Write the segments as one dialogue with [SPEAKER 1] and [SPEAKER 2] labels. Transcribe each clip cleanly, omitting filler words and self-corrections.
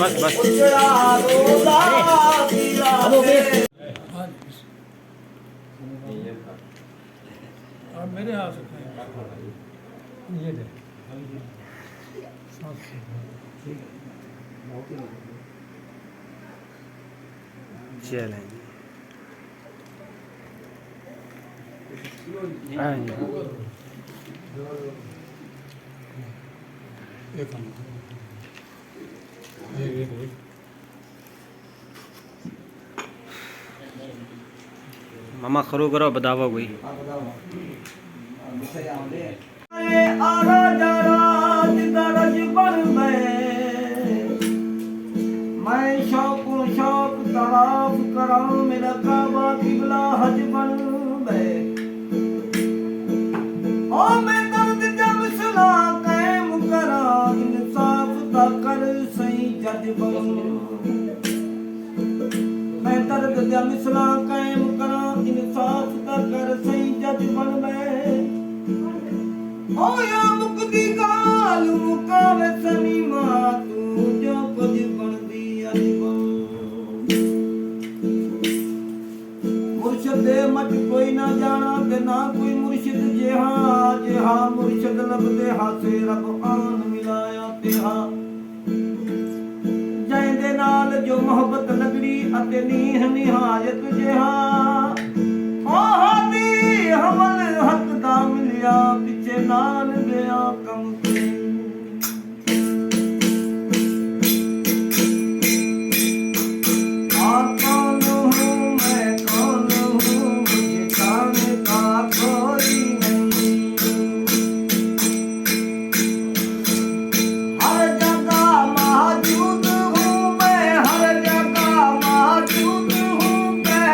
[SPEAKER 1] बस बस
[SPEAKER 2] और मेरे हाथ से ये दे
[SPEAKER 1] चलें मामा खरो करो बताओ कोई
[SPEAKER 3] मैं शौक शौक तवाफ कराऊं मेरा काबा किबला हज बन गए ओ मैं दर्द जब सुना कायम करा इंसाफ ता कर सही जज बनूं मैं दर्द जब सुना कायम करा इंसाफ ता कर होया मुकदी गाल मुकावे सनी मां तू जो कुछ बनदी अजबल मुर्शद दे मत कोई ना जाना ते ना कोई मुर्शिद जेहा मुर्शद लभदे हाथे रब आन मिलाया तेहा जैंदे नाल जो मोहब्बत लगड़ी अते नीह निहायत जेहा ओ हादी हमल हक दा मिलिया पिछे नाल गया कम ते कौन हूँ मैं कौन हूँ मुझे जाने का कोई नहीं हर जगह मौजूद हूँ मैं हर जगह मौजूद हूँ कह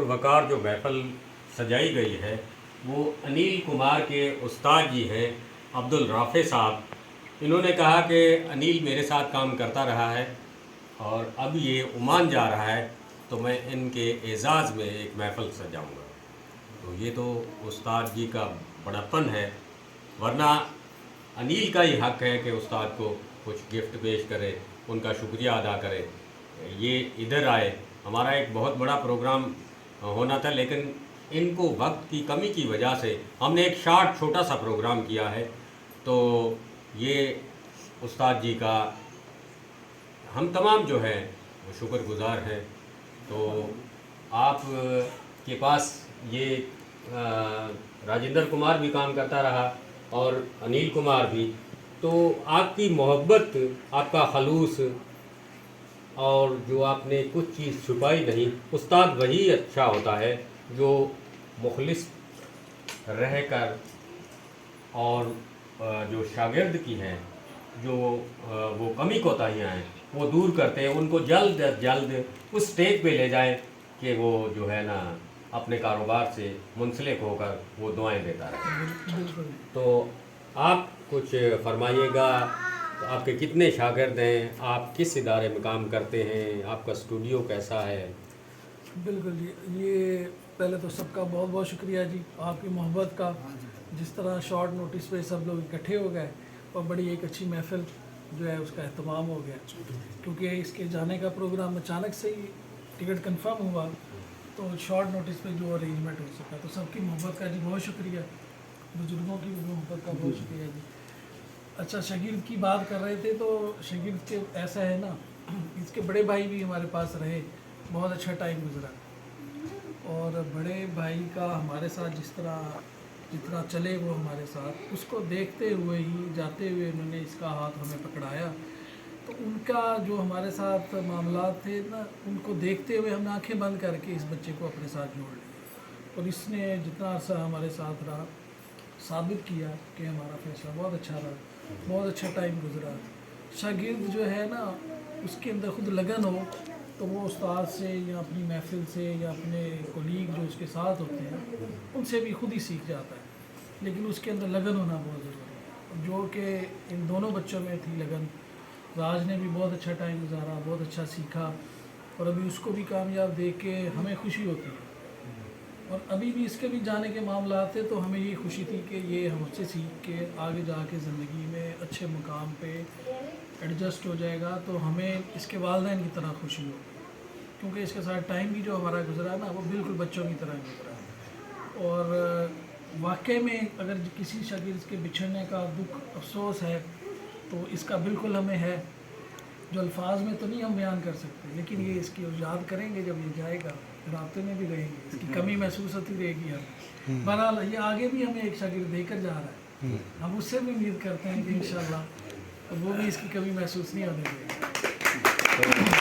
[SPEAKER 4] पुरवकार जो महफल सजाई गई है वो अनिल कुमार के उस्ताद जी हैं अब्दुल राफे साहब। इन्होंने कहा कि अनिल मेरे साथ काम करता रहा है और अब ये ओमान जा रहा है तो मैं इनके एजाज़ में एक महफल सजाऊंगा। तो ये तो उस्ताद जी का बड़प्पन है, वरना अनिल का ही हक़ है कि उस्ताद को कुछ गिफ्ट पेश करे, उनका शुक्रिया अदा करे। ये इधर आए, हमारा एक बहुत बड़ा प्रोग्राम होना था लेकिन इनको वक्त की कमी की वजह से हमने एक शार्ट छोटा सा प्रोग्राम किया है। तो ये उस्ताद जी का हम तमाम जो है वो शुक्रगुज़ार हैं। तो आप के पास ये राजेंद्र कुमार भी काम करता रहा और अनिल कुमार भी, तो आपकी मोहब्बत, आपका खलूस और जो आपने कुछ चीज़ छुपाई नहीं, उस्ताद वही अच्छा होता है जो मुखलिस रहकर और जो शागिर्द की हैं जो वो कमी कोताहियाँ हैं वो दूर करते हैं, उनको जल्द अज जल्द उस स्टेज पे ले जाएं कि वो जो है ना अपने कारोबार से मुंसलिक होकर वो दुआएं देता रहे। तो आप कुछ फरमाइएगा, तो आपके कितने शागिर्द हैं, आप किस इदारे में काम करते हैं, आपका स्टूडियो कैसा है?
[SPEAKER 2] बिल्कुल जी, ये पहले तो सबका बहुत बहुत शुक्रिया जी, आपकी मोहब्बत का। जिस तरह शॉर्ट नोटिस पे सब लोग इकट्ठे हो गए और बड़ी एक अच्छी महफिल जो है उसका एहतमाम हो गया, क्योंकि इसके जाने का प्रोग्राम अचानक से ही टिकट कंफर्म हुआ तो शॉर्ट नोटिस पे जो अरेंजमेंट हो सका। तो सबकी मोहब्बत का जी बहुत शुक्रिया, बुजुर्गों की मोहब्बत का बहुत शुक्रिया जी। अच्छा, शागिर्द की बात कर रहे थे, तो शागिर्द के ऐसा है ना, इसके बड़े भाई भी हमारे पास रहे, बहुत अच्छा टाइम गुजरा और बड़े भाई का हमारे साथ जितना चले वो हमारे साथ, उसको देखते हुए ही जाते हुए उन्होंने इसका हाथ हमें पकड़ाया। तो उनका जो हमारे साथ मामला थे ना, उनको देखते हुए हमने आंखें बंद करके इस बच्चे को अपने साथ जोड़ लिया और इसने जितना अर्सा हमारे साथ रहा साबित किया कि हमारा फैसला बहुत अच्छा रहा, बहुत अच्छा टाइम गुजरा। शागिर्द जो है ना, उसके अंदर खुद लगन हो तो वो उस्ताद से या अपनी महफिल से या अपने कोलीग जो उसके साथ होते हैं उनसे भी खुद ही सीख जाता है, लेकिन उसके अंदर लगन होना बहुत ज़रूरी है, जो कि इन दोनों बच्चों में थी लगन। राज ने भी बहुत अच्छा टाइम गुजारा, बहुत अच्छा सीखा और अभी उसको भी कामयाब देख के हमें खुशी होती है। और अभी भी इसके भी जाने के मामला आते तो हमें ये खुशी थी कि ये हमसे सीख के आगे जाके ज़िंदगी में अच्छे मुकाम पे एडजस्ट हो जाएगा, तो हमें इसके वालिदैन की तरह खुशी हो, क्योंकि इसके साथ टाइम भी जो हमारा गुजरा ना वो बिल्कुल बच्चों की तरह गुजरा। और वाकई में अगर किसी शागिर्द के बिछड़ने का दुख अफसोस है तो इसका बिल्कुल हमें है, जो अल्फाज में तो नहीं हम बयान कर सकते, लेकिन ये इसकी याद करेंगे जब ये जाएगा, रास्ते में भी रहेंगे, इसकी कमी महसूस होती रहेगी हमें। बहरहाल ये आगे भी हमें एक शागिर्द देकर जा रहा है, हम उससे भी उम्मीद करते हैं कि इंशाल्लाह तो वो भी इसकी कमी महसूस नहीं होने देगा।